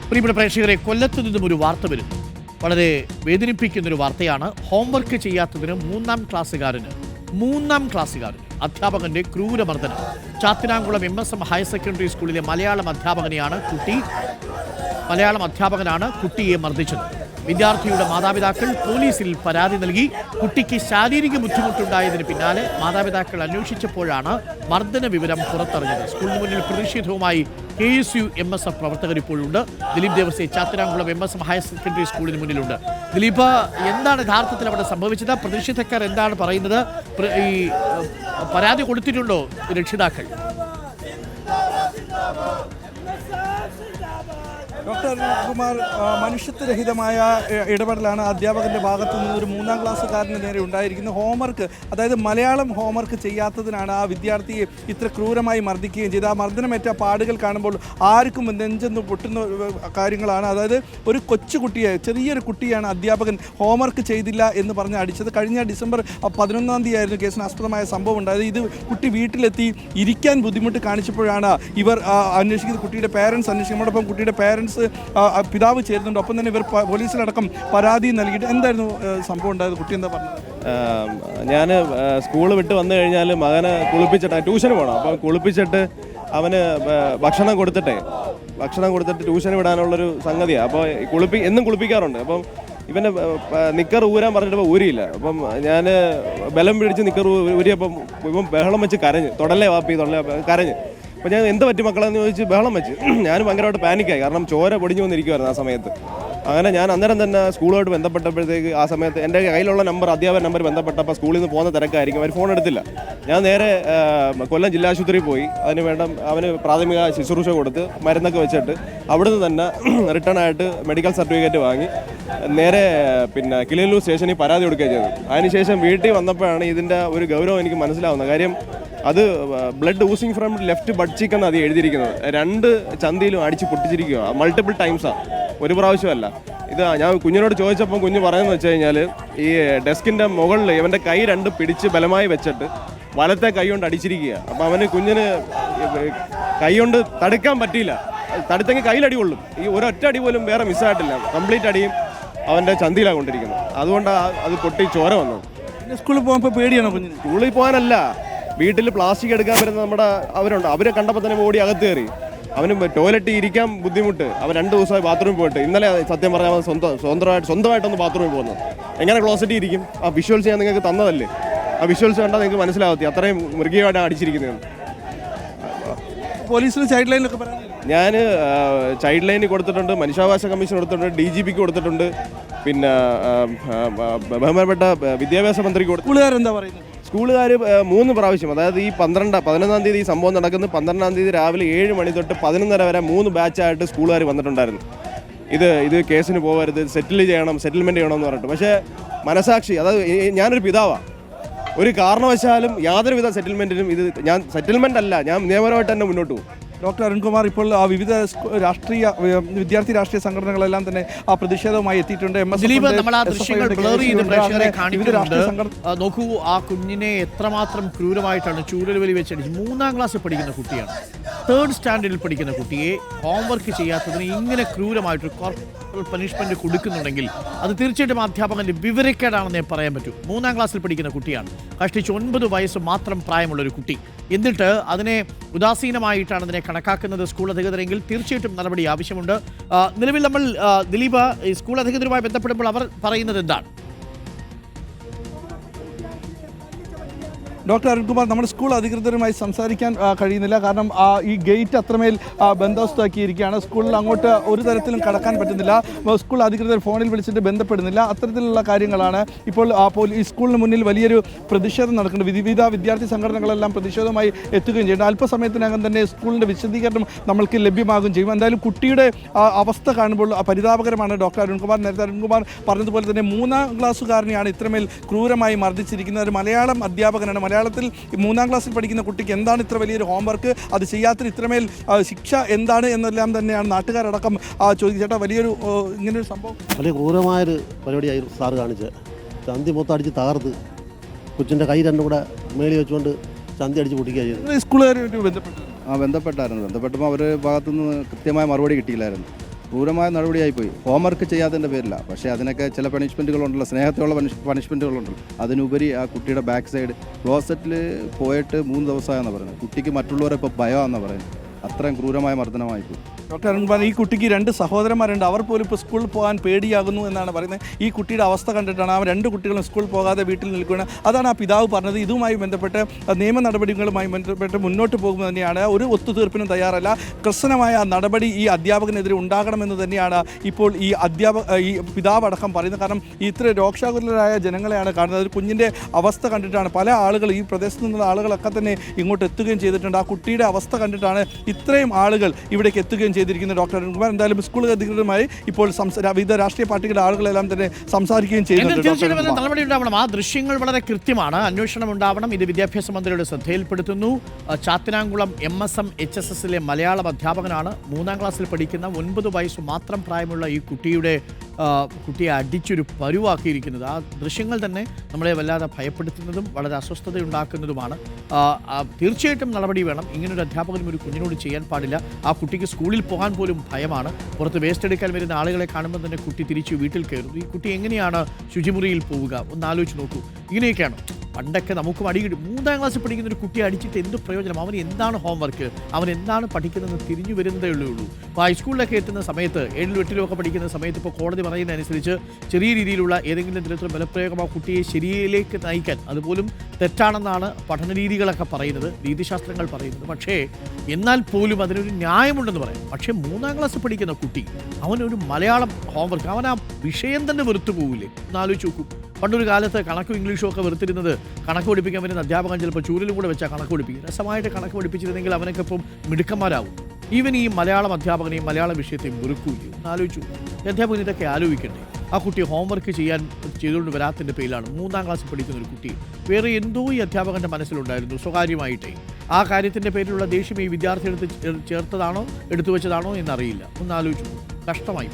പ്രിയപ്പെട്ട പ്രേക്ഷകരെ, കൊല്ലത്തു നിന്നും ഒരു വാർത്ത വരുന്നു. വളരെ വേദനിപ്പിക്കുന്നൊരു വാർത്തയാണ്. ഹോംവർക്ക് ചെയ്യാത്തതിന് മൂന്നാം ക്ലാസ്സുകാരന് അധ്യാപകന്റെ ക്രൂരമർദ്ദനം. ചാത്തിനാംകുളം MSM ഹയർ സെക്കൻഡറി സ്കൂളിലെ മലയാളം അധ്യാപകനാണ് കുട്ടിയെ മർദ്ദിച്ചത്. വിദ്യാർത്ഥിയുടെ മാതാപിതാക്കൾ പോലീസിൽ പരാതി നൽകി. കുട്ടിക്ക് ശാരീരിക ബുദ്ധിമുട്ടുണ്ടായതിന് പിന്നാലെ മാതാപിതാക്കൾ അന്വേഷിച്ചപ്പോഴാണ് മർദ്ദന വിവരം പുറത്തറിഞ്ഞത്. സ്കൂളിന് മുന്നിൽ പ്രതിഷേധവുമായി KSU MSF പ്രവർത്തകർ ഇപ്പോഴുണ്ട്. Dileep Devasya Chathinamkulam MSM higher secondary സ്കൂളിന് മുന്നിലുണ്ട്. ദിലീപ്, എന്താണ് യഥാർത്ഥത്തിൽ അവിടെ സംഭവിച്ചത്? പ്രതിഷേധക്കാർ എന്താണ് പറയുന്നത്? ഈ പരാതി കൊടുത്തിട്ടുണ്ടോ രക്ഷിതാക്കൾ? ഡോക്ടർ അരുൺകുമാർ, മനുഷ്യത്വരഹിതമായ ഇടപെടലാണ് അധ്യാപകൻ്റെ ഭാഗത്തു നിന്ന് ഒരു മൂന്നാം ക്ലാസ്സുകാരന് നേരെ ഉണ്ടായിരിക്കുന്നത്. ഹോംവർക്ക്, അതായത് മലയാളം ഹോംവർക്ക് ചെയ്യാത്തതിനാണ് ആ വിദ്യാർത്ഥിയെ ഇത്ര ക്രൂരമായി മർദ്ദിക്കുകയും ചെയ്ത്. ആ മർദ്ദനമേറ്റ പാടുകൾ കാണുമ്പോൾ ആർക്കും നെഞ്ചെന്ന് പൊട്ടുന്ന കാര്യങ്ങളാണ്. അതായത് ഒരു കൊച്ചുകുട്ടിയെ, ചെറിയൊരു കുട്ടിയാണ് അധ്യാപകൻ ഹോംവർക്ക് ചെയ്തില്ല എന്ന് പറഞ്ഞ് അടിച്ചത്. കഴിഞ്ഞ ഡിസംബർ 11-ാം തീയതിയായിരുന്നു കേസിനാസ്പദമായ സംഭവം ഉണ്ടായത്. ഇത് കുട്ടി വീട്ടിലെത്തി ഇരിക്കാൻ ബുദ്ധിമുട്ട് കാണിച്ചപ്പോഴാണ് ഇവർ അന്വേഷിക്കുന്നത്. കുട്ടിയുടെ പേരൻസ് അന്വേഷിക്കും. നമ്മോടൊപ്പം കുട്ടിയുടെ പേരൻസ് പിതാവ് ചേരുന്നുണ്ട്. ഒപ്പം തന്നെ ഇവർ പോലീസിലടക്കം പരാതി നൽകിയിട്ട് എന്തായിരുന്നു സംഭവം ഉണ്ടായത്? കുട്ടി എന്താ പറഞ്ഞത്? ഞാൻ സ്കൂൾ വിട്ട് വന്നു കഴിഞ്ഞാൽ മകനെ കുളിപ്പിച്ചിട്ട് ട്യൂഷന് പോകണം. അപ്പം കുളിപ്പിച്ചിട്ട് അവന് ഭക്ഷണം കൊടുത്തിട്ട് ട്യൂഷന് വിടാനുള്ളൊരു സംഗതിയാണ്. അപ്പോൾ എന്നും കുളിപ്പിക്കാറുണ്ട്. അപ്പം ഇവൻ്റെ നിക്കർ ഊരാൻ പറഞ്ഞിട്ട് ഊരിയില്ല. അപ്പം ഞാൻ ബലം പിടിച്ച് നിക്കർ ഊരിയപ്പം ഇവൻ ബഹളം വെച്ച് കരഞ്ഞ്, തൊടല്ലേ വാപ്പി കരഞ്ഞ്. അപ്പോൾ ഞാൻ എന്ത് പറ്റി മക്കളെന്ന് ചോദിച്ച് ബഹളം വെച്ച്. ഞാൻ ഭയങ്കരമായിട്ട് പാനിക്കായി, കാരണം ചോര പൊടിഞ്ഞു വന്നിരിക്കുമായിരുന്നു ആ സമയത്ത്. അങ്ങനെ ഞാൻ അന്നേരം തന്നെ സ്കൂളുമായിട്ട് ബന്ധപ്പെട്ടപ്പോഴത്തേക്ക് ആ സമയത്ത് എൻ്റെ കയ്യിലുള്ള അധ്യാപക നമ്പർ ബന്ധപ്പെട്ടപ്പോൾ സ്കൂളിൽ നിന്ന് പോകുന്ന തിരക്കായിരിക്കും, അവർ ഫോൺ എടുത്തില്ല. ഞാൻ നേരെ കൊല്ലം ജില്ലാ ആശുപത്രിയിൽ പോയി. അവന് പ്രാഥമിക ശുശ്രൂഷ കൊടുത്ത് മരുന്നൊക്കെ വെച്ചിട്ട് അവിടുന്ന് തന്നെ റിട്ടേൺ ആയിട്ട് മെഡിക്കൽ സർട്ടിഫിക്കറ്റ് വാങ്ങി നേരെ കിളിയല്ലൂർ സ്റ്റേഷനിൽ പരാതി കൊടുക്കുകയും ചെയ്തു. അതിനുശേഷം വീട്ടിൽ വന്നപ്പോഴാണ് ഇതിൻ്റെ ഒരു ഗൗരവം എനിക്ക് മനസ്സിലാവുന്നത്. കാര്യം അത് blood oozing from left but cheek എന്നാണ് അത് എഴുതിയിരിക്കുന്നത്. 2 ചന്തിയിലും അടിച്ച് പൊട്ടിച്ചിരിക്കുക, മൾട്ടിപ്പിൾ ടൈംസാണ്, ഒരു പ്രാവശ്യമല്ല. ഇത് ഞാൻ കുഞ്ഞിനോട് ചോദിച്ചപ്പോൾ കുഞ്ഞ് പറയുന്നത് വെച്ച് കഴിഞ്ഞാൽ ഈ ഡെസ്കിൻ്റെ മുകളിൽ ഇവൻ്റെ കൈ 2 പിടിച്ച് ബലമായി വെച്ചിട്ട് വലത്തെ കൈ കൊണ്ട് അടിച്ചിരിക്കുക. അപ്പോൾ കുഞ്ഞിന് കൈ കൊണ്ട് തടുക്കാൻ പറ്റിയില്ല. തടുത്തെങ്കിൽ കയ്യിലടി കൊള്ളും. ഈ ഒരൊറ്റ അടി പോലും വേറെ മിസ്സായിട്ടില്ല. കംപ്ലീറ്റ് അടിയും അവൻ്റെ ചന്തിയിലാണ് കൊണ്ടിരിക്കുന്നത്. അതുകൊണ്ടാണ് അത് പൊട്ടി ചോര വന്നത്. സ്കൂളിൽ പോകുമ്പോൾ പേടിയാണോ കുഞ്ഞിന്? സ്കൂളിൽ പോകാനല്ല, വീട്ടിൽ പ്ലാസ്റ്റിക് എടുക്കാൻ വരുന്ന അവരുണ്ട്. അവരെ കണ്ടപ്പോൾ തന്നെ ഓടി അകത്ത് കയറി. അവന് ടോയ്ലറ്റിൽ ഇരിക്കാൻ ബുദ്ധിമുട്ട്. അവൻ 2 ദിവസമായി ബാത്റൂമിൽ പോയിട്ട്. ഇന്നലെ സത്യം പറഞ്ഞാൽ സ്വന്തമായിട്ടൊന്ന് ബാത്റൂമിൽ പോകുന്നത്. എങ്ങനെ ക്ലോസറ്റിൽ ഇരിക്കും? ആ വിഷ്വൽസ് ഞാൻ നിങ്ങൾക്ക് തന്നതല്ലേ, ആ വിഷ്വൽസ് കണ്ടാൽ നിങ്ങൾക്ക് മനസ്സിലാവത്തി അത്രയും മൃഗീയമായിട്ടാണ് അടിച്ചിരിക്കുന്നത്. പോലീസിൽ ചൈൽഡ് ലൈനിലൊക്കെ പറയാം. ഞാൻ ചൈൽഡ് ലൈനിൽ കൊടുത്തിട്ടുണ്ട്, മനുഷ്യാവകാശ കമ്മീഷൻ കൊടുത്തിട്ടുണ്ട്, DGPക്ക് കൊടുത്തിട്ടുണ്ട്, പിന്നെ ബഹുമാനപ്പെട്ട വിദ്യാഭ്യാസ മന്ത്രിക്ക് കൊടുത്തു. സ്കൂളുകാരെന്താ പറയുന്നത്? സ്കൂളുകാർ 3 പ്രാവശ്യം, അതായത് ഈ 11-ാം തീയതി ഈ സംഭവം നടക്കുന്നത്. 12-ാം തീയതി രാവിലെ 7 മണി തൊട്ട് 11:30 വരെ 3 ബാച്ചായിട്ട് സ്കൂളുകാർ വന്നിട്ടുണ്ടായിരുന്നു. ഇത് കേസിന് പോകരുത്, സെറ്റിൽമെൻറ്റ് ചെയ്യണമെന്ന് പറഞ്ഞിട്ട്. പക്ഷേ മനസാക്ഷി, അതായത് ഞാനൊരു പിതാവാണ്, ഒരു കാരണവശാലും യാതൊരുവിധ സെറ്റിൽമെൻറ്റിനും ഞാൻ സെറ്റിൽമെൻ്റ് അല്ല, ഞാൻ നിയമപരമായിട്ട് തന്നെ മുന്നോട്ട് പോകും. ഡോക്ടർ അരുൺകുമാർ, ഇപ്പോൾ വിവിധ വിദ്യാർത്ഥി രാഷ്ട്രീയ സംഘടനകളെല്ലാം തന്നെ ആ പ്രതിഷേധവുമായി എത്തിയിട്ടുണ്ട്. നോക്കൂ, ആ കുഞ്ഞിനെ എത്രമാത്രം ക്രൂരമായിട്ടാണ് ചൂരൽവലി വെച്ചടിച്ച്. 3-ാം ക്ലാസ്സിൽ പഠിക്കുന്ന കുട്ടിയാണ്, 3rd സ്റ്റാൻഡേർഡിൽ പഠിക്കുന്ന കുട്ടിയെ ഹോംവർക്ക് ചെയ്യാത്തതിന് ഇങ്ങനെ ക്രൂരമായിട്ട് കോർപ്പറൽ പണിഷ്മെന്റ് കൊടുക്കുന്നുണ്ടെങ്കിൽ അത് തീർച്ചയായിട്ടും അധ്യാപകന്റെ വിവരക്കേടാണെന്നേ പറയാൻ പറ്റൂ. 3-ാം ക്ലാസ്സിൽ പഠിക്കുന്ന കുട്ടിയാണ്, കഷ്ടിച്ച് 9 വയസ്സ് മാത്രം പ്രായമുള്ളൊരു കുട്ടി. എന്നിട്ട് അതിനെ ഉദാസീനമായിട്ടാണ് അതിനെ കണക്കാക്കുന്നത് സ്കൂൾ അധികൃതരെങ്കിൽ തീർച്ചയായിട്ടും നടപടി ആവശ്യമുണ്ട്. നിലവിൽ നമ്മൾ ദിലീപ്, സ്കൂൾ അധികൃതരുമായി ബന്ധപ്പെടുമ്പോൾ അവർ പറയുന്നത് എന്താണ്? ഡോക്ടർ അരുൺകുമാർ, നമ്മുടെ സ്കൂൾ അധികൃതരുമായി സംസാരിക്കാൻ കഴിയുന്നില്ല. കാരണം ഈ ഗേറ്റ് അത്രമേൽ ബന്ദോബസ്താക്കിയിരിക്കുകയാണ്. സ്കൂളിൽ അങ്ങോട്ട് ഒരു തരത്തിലും കടക്കാൻ പറ്റുന്നില്ല. സ്കൂൾ അധികൃതർ ഫോണിൽ വിളിച്ചിട്ട് ബന്ധപ്പെടുന്നില്ല. അത്തരത്തിലുള്ള കാര്യങ്ങളാണ് ഇപ്പോൾ ഈ സ്കൂളിന് മുന്നിൽ വലിയൊരു പ്രതിഷേധം നടക്കുന്നുണ്ട്. വിവിധ വിദ്യാർത്ഥി സംഘടനകളെല്ലാം പ്രതിഷേധവുമായി എത്തുകയും ചെയ്യുന്നു. അല്പസമയത്തിനകം തന്നെ സ്കൂളിൻ്റെ വിശദീകരണം നമ്മൾക്ക് ലഭ്യമാകുകയും ചെയ്യും. എന്തായാലും കുട്ടിയുടെ അവസ്ഥ കാണുമ്പോൾ പരിതാപകരമാണ്. ഡോക്ടർ അരുൺകുമാർ, നേരത്തെ അരുൺകുമാർ പറഞ്ഞതുപോലെ തന്നെ 3-ാം ക്ലാസ്സുകാരനെയാണ് ഇത്രമേൽ ക്രൂരമായി മർദ്ദിച്ചിരിക്കുന്നത്. ഒരു മലയാളം അധ്യാപകനാണ്. മലയാളത്തിൽ 3-ാം ക്ലാസ്സിൽ പഠിക്കുന്ന കുട്ടിക്ക് എന്താണ് ഇത്ര വലിയൊരു ഹോംവർക്ക്, അത് ചെയ്യാത്ത ഇത്രമേൽ ശിക്ഷ എന്താണ് എന്നെല്ലാം തന്നെയാണ് നാട്ടുകാരടക്കം ചോദിക്കുക. ചേട്ടാ, വലിയൊരു ഇങ്ങനൊരു സംഭവം വലിയ ക്രൂരമായൊരു പരിപാടിയായി സാറ് കാണിച്ചത്. ചന്തി മൊത്തം അടിച്ച് തകർത്ത് കൊച്ചിൻ്റെ കൈ 2 കൂടെ മേളി വെച്ചുകൊണ്ട് ചന്തി അടിച്ച് പൊട്ടിക്കുക ചെയ്തു. സ്കൂളുകാരുമായിട്ട് ബന്ധപ്പെട്ടു? ബന്ധപ്പെട്ടായിരുന്നു. ബന്ധപ്പെട്ടപ്പോൾ അവർ ഭാഗത്തുനിന്ന് കൃത്യമായ മറുപടി കിട്ടിയില്ലായിരുന്നു. ക്രൂരമായ നടപടിയായിപ്പോയി. ഹോംവർക്ക് ചെയ്യാത്തതിൻ്റെ പേരില്ല, പക്ഷേ അതിനൊക്കെ ചില പണിഷ്മെൻറ്റുകളുണ്ടല്ലോ, സ്നേഹത്തോളം പണിഷ്മെൻറ്റുകളുണ്ടല്ലോ. അതിനുപരി ആ കുട്ടിയുടെ ബാക്ക് സൈഡ് ക്ലോസറ്റിൽ പോയിട്ട് 3 ദിവസമായെന്നാണ് പറയുന്നത്. കുട്ടിക്ക് മറ്റുള്ളവരെ ഇപ്പോൾ ഭയമാണെന്നാണ് പറയുന്നത്. അത്രയും ക്രൂരമായ മർദ്ദനമായിപ്പോയി. ഡോക്ടർ അരുൺകുമാർ, ഈ കുട്ടിക്ക് 2 സഹോദരന്മാരുണ്ട്. അവർ പോലും ഇപ്പോൾ സ്കൂളിൽ പോകാൻ പേടിയാകുന്നു എന്നാണ് പറയുന്നത്. ഈ കുട്ടിയുടെ അവസ്ഥ കണ്ടിട്ടാണ് ആ 2 കുട്ടികളും സ്കൂളിൽ പോകാതെ വീട്ടിൽ നിൽക്കുകയാണ്. അതാണ് ആ പിതാവ് പറഞ്ഞത്. ഇതുമായി ബന്ധപ്പെട്ട് നിയമ നടപടികളുമായി ബന്ധപ്പെട്ട് മുന്നോട്ട് പോകുന്നത് തന്നെയാണ്. ഒരു ഒത്തുതീർപ്പിനും തയ്യാറല്ല. കർശനമായ നടപടി ഈ അധ്യാപകനെതിരെ ഉണ്ടാകണമെന്ന് തന്നെയാണ് ഇപ്പോൾ ഈ പിതാവ് അടക്കം പറയുന്നത്. കാരണം ഇത്ര രോക്ഷാകുലരായ ജനങ്ങളെയാണ് കാണുന്നത്. ഒരു കുഞ്ഞിൻ്റെ അവസ്ഥ കണ്ടിട്ടാണ് പല ആളുകൾ, ഈ പ്രദേശത്ത് നിന്നുള്ള ആളുകളൊക്കെ തന്നെ ഇങ്ങോട്ട് എത്തുകയും ചെയ്തിട്ടുണ്ട്. ആ കുട്ടിയുടെ അവസ്ഥ കണ്ടിട്ടാണ് ഇത്രയും ആളുകൾ ഇവിടേക്ക് എത്തുകയും ചെയ്തിരിക്കുന്നത്. ഡോക്ടർ അരുൺകുമാർ, എന്തായാലും സ്കൂൾ അധികൃതരുമായി ഇപ്പോൾ വിവിധ രാഷ്ട്രീയ പാർട്ടികളുടെ ആളുകളെല്ലാം തന്നെ സംസാരിക്കുകയും ചെയ്യുന്നുണ്ട്. തീർച്ചയായിട്ടും നടപടി ഉണ്ടാവണം. ആ ദൃശ്യങ്ങൾ വളരെ കൃത്യമാണ്. അന്വേഷണം ഉണ്ടാവണം. ഇത് വിദ്യാഭ്യാസ മന്ത്രിയുടെ ശ്രദ്ധയിൽപ്പെടുത്തുന്നു. ചാത്തനാംകുളം MSM HSSലെ മലയാളം അധ്യാപകനാണ്. 3ാം ക്ലാസ്സിൽ പഠിക്കുന്ന 9 വയസ്സ് മാത്രം പ്രായമുള്ള ഈ കുട്ടിയെ അടിച്ചൊരു പരുവാക്കിയിരിക്കുന്നത്. ആ ദൃശ്യങ്ങൾ തന്നെ നമ്മളെ വല്ലാതെ ഭയപ്പെടുത്തുന്നതും വളരെ അസ്വസ്ഥതയുണ്ടാക്കുന്നതുമാണ്. തീർച്ചയായിട്ടും നടപടി വേണം. ഇങ്ങനൊരു അധ്യാപകനും ഒരു കുഞ്ഞിനോട് ചെയ്യാൻ പാടില്ല. ആ കുട്ടിക്ക് സ്കൂളിൽ പോകാൻ പോലും ഭയമാണ്. പുറത്ത് വേസ്റ്റ് എടുക്കാൻ വരുന്ന ആളുകളെ കാണുമ്പോൾ തന്നെ കുട്ടി തിരിച്ച് വീട്ടിൽ കയറുന്നു. ഈ കുട്ടി എങ്ങനെയാണ് ശുചിമുറിയിൽ പോവുക? ഒന്ന് ആലോചിച്ച് നോക്കൂ. ഇങ്ങനെയൊക്കെയാണ് പണ്ടൊക്കെ നമുക്ക് അടികിട്ടും. 3ാം ക്ലാസ്സിൽ പഠിക്കുന്ന ഒരു കുട്ടിയെ അടിച്ചിട്ട് എന്ത് പ്രയോജനം? അവൻ എന്താണ് ഹോംവർക്ക്, അവൻ എന്താണ് പഠിക്കുന്നതെന്ന് തിരിഞ്ഞു വരുന്നതേ ഉള്ളൂ. അപ്പോൾ ഹൈസ്കൂളിലൊക്കെ എത്തുന്ന സമയത്ത് 7ലും 8ലും ഒക്കെ പഠിക്കുന്ന സമയത്ത് ഇപ്പോൾ കോടതി പറയുന്നതനുസരിച്ച് ചെറിയ രീതിയിലുള്ള ഏതെങ്കിലും തരത്തിലുള്ള ബലപ്രയോഗം ആ കുട്ടിയെ ശരിയിലേക്ക് നയിക്കാൻ അതുപോലും തെറ്റാണെന്നാണ് പഠന രീതികളൊക്കെ പറയുന്നത്, രീതിശാസ്ത്രങ്ങൾ പറയുന്നത്. പക്ഷേ എന്നാൽ പോലും അതിനൊരു ന്യായമുണ്ടെന്ന് പറയാം. പക്ഷേ 3ാം ക്ലാസ് പഠിക്കുന്ന കുട്ടി അവനൊരു മലയാളം ഹോംവർക്ക്, അവൻ ആ വിഷയം തന്നെ വെറുത്തു പോകില്ലേ? ഒന്ന് ആലോചിച്ച് നോക്കൂ. പണ്ടൊരു കാലത്ത് കണക്കും ഇംഗ്ലീഷും ഒക്കെ വെറുത്തിരുന്നത് കണക്ക് പഠിപ്പിക്കാൻ വരുന്ന അധ്യാപകൻ ചിലപ്പോൾ ചൂരിലും കൂടെ വെച്ചാൽ കണക്ക് പഠിപ്പിക്കും. രസമായിട്ട് കണക്ക് പഠിപ്പിച്ചിരുന്നെങ്കിൽ അവനൊക്കെ ഇപ്പം മിടുക്കന്മാരാവും. ഈവൻ ഈ മലയാളം അധ്യാപകനെയും മലയാള വിഷയത്തെയും വെറുക്കൂല്ലേ? ഒന്ന് ആലോചിച്ചു. അധ്യാപകൻ ഇതൊക്കെ ആലോചിക്കണ്ടേ? ആ കുട്ടി ഹോംവർക്ക് ചെയ്തുകൊണ്ട് വരാത്തതിൻ്റെ പേരിലാണ് 3ാം ക്ലാസ്സിൽ പഠിക്കുന്ന ഒരു കുട്ടി. വേറെ എന്തോ ഈ അധ്യാപകൻ്റെ മനസ്സിലുണ്ടായിരുന്നു സ്വകാര്യമായിട്ടേ. ആ കാര്യത്തിൻ്റെ പേരിലുള്ള ദേഷ്യം ഈ വിദ്യാർത്ഥി എടുത്ത് ചേർത്തതാണോ എടുത്തു വെച്ചതാണോ എന്നറിയില്ല. ഒന്ന് ആലോചിച്ചു. കഷ്ടമായി.